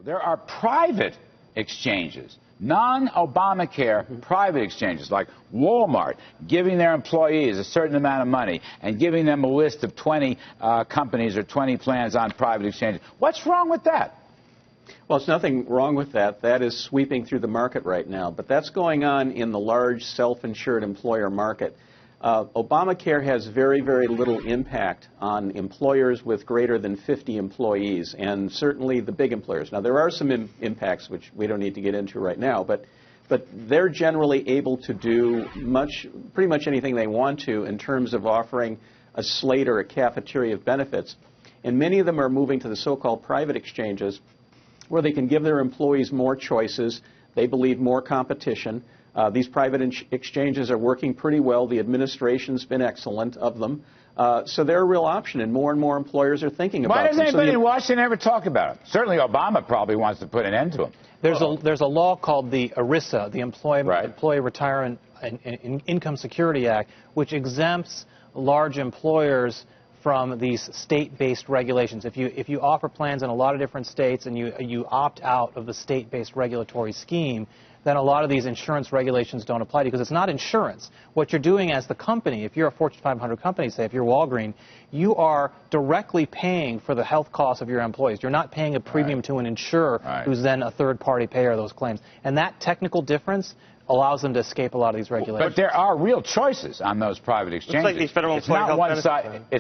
There are private exchanges, non-Obamacare private exchanges, like Walmart, giving their employees a certain amount of money and giving them a list of 20 companies or 20 plans on private exchanges. What's wrong with that? Well, there's nothing wrong with that. That is sweeping through the market right now. But that's going on in the large self-insured employer market. Obamacare has very, very little impact on employers with greater than 50 employees, and certainly the big employers. Now, there are some impacts which we don't need to get into right now, but they're generally able to do pretty much anything they want to in terms of offering a slate or a cafeteria of benefits. And many of them are moving to the so-called private exchanges, where they can give their employees more choices. They believe more competition. These private exchanges are working pretty well. The administration's been excellent of them. So they're a real option, and more employers are thinking about them. Why doesn't anybody in Washington ever talk about it? Certainly Obama probably wants to put an end to them. There's a law called the ERISA, the Employee Retirement and Income Security Act, which exempts large employers from these state-based regulations. If you offer plans in a lot of different states and you opt out of the state-based regulatory scheme, then a lot of these insurance regulations don't apply to you, because it's not insurance. What you're doing as the company, if you're a Fortune 500 company, say if you're Walgreens, you are directly paying for the health costs of your employees. You're not paying a premium to an insurer who's then a third-party payer of those claims. And that technical difference allows them to escape a lot of these regulations. But there are real choices on those private exchanges. It's like these federal It's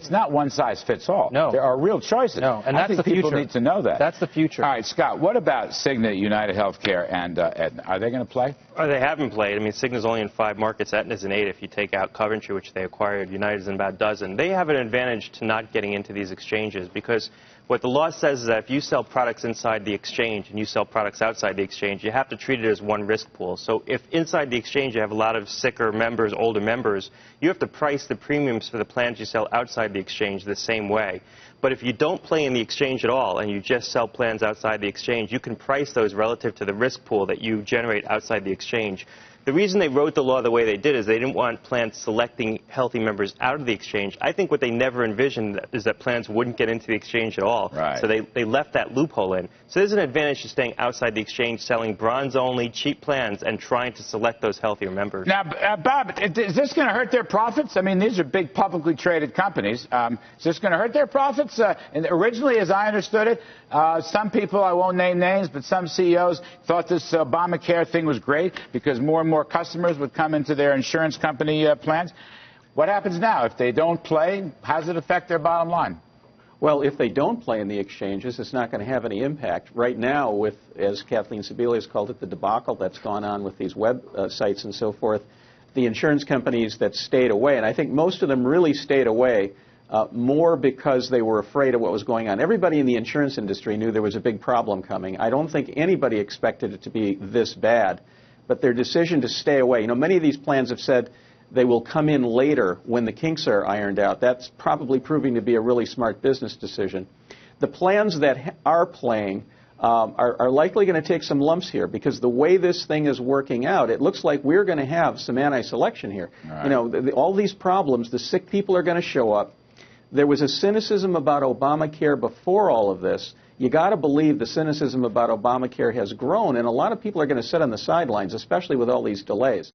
not one size fits all. No. There are real choices. No, and I that's think the future. people need to know that. That's the future. All right, Scott, what about Cigna, United Healthcare, and Aetna? Are they going to play? They haven't played. I mean, Cigna's only in 5 markets. Aetna's in 8 if you take out Coventry, which they acquired. United's in about a dozen. They have an advantage to not getting into these exchanges, because what the law says is that if you sell products inside the exchange and you sell products outside the exchange, you have to treat it as one risk pool. So if inside the exchange you have a lot of sicker members, older members, you have to price the premiums for the plans you sell outside the exchange the same way. But if you don't play in the exchange at all and you just sell plans outside the exchange, you can price those relative to the risk pool that you generate outside the exchange. The reason they wrote the law the way they did is they didn't want plans selecting healthy members out of the exchange. I think what they never envisioned is that plans wouldn't get into the exchange at all. Right. So they left that loophole in. So there's an advantage to staying outside the exchange, selling bronze-only, cheap plans, and trying to select those healthier members. Now, Bob, is this going to hurt their profits? I mean, these are big publicly traded companies. Is this going to hurt their profits? And originally, as I understood it, some people, I won't name names, but some CEOs thought this Obamacare thing was great because more and more customers would come into their insurance company plans. What happens now? If they don't play, how does it affect their bottom line? Well, if they don't play in the exchanges, it's not going to have any impact. Right now, with, as Kathleen Sebelius called it, the debacle that's gone on with these web sites and so forth, the insurance companies that stayed away, and I think most of them really stayed away more because they were afraid of what was going on. Everybody in the insurance industry knew there was a big problem coming. I don't think anybody expected it to be this bad. But their decision to stay away, you know, many of these plans have said they will come in later when the kinks are ironed out. That's probably proving to be a really smart business decision. The plans that are playing are likely going to take some lumps here, because the way this thing is working out, it looks like we're going to have some anti-selection here. Right. You know, all these problems, the sick people are going to show up. There was a cynicism about Obamacare before all of this. You got to believe the cynicism about Obamacare has grown, and a lot of people are going to sit on the sidelines, especially with all these delays.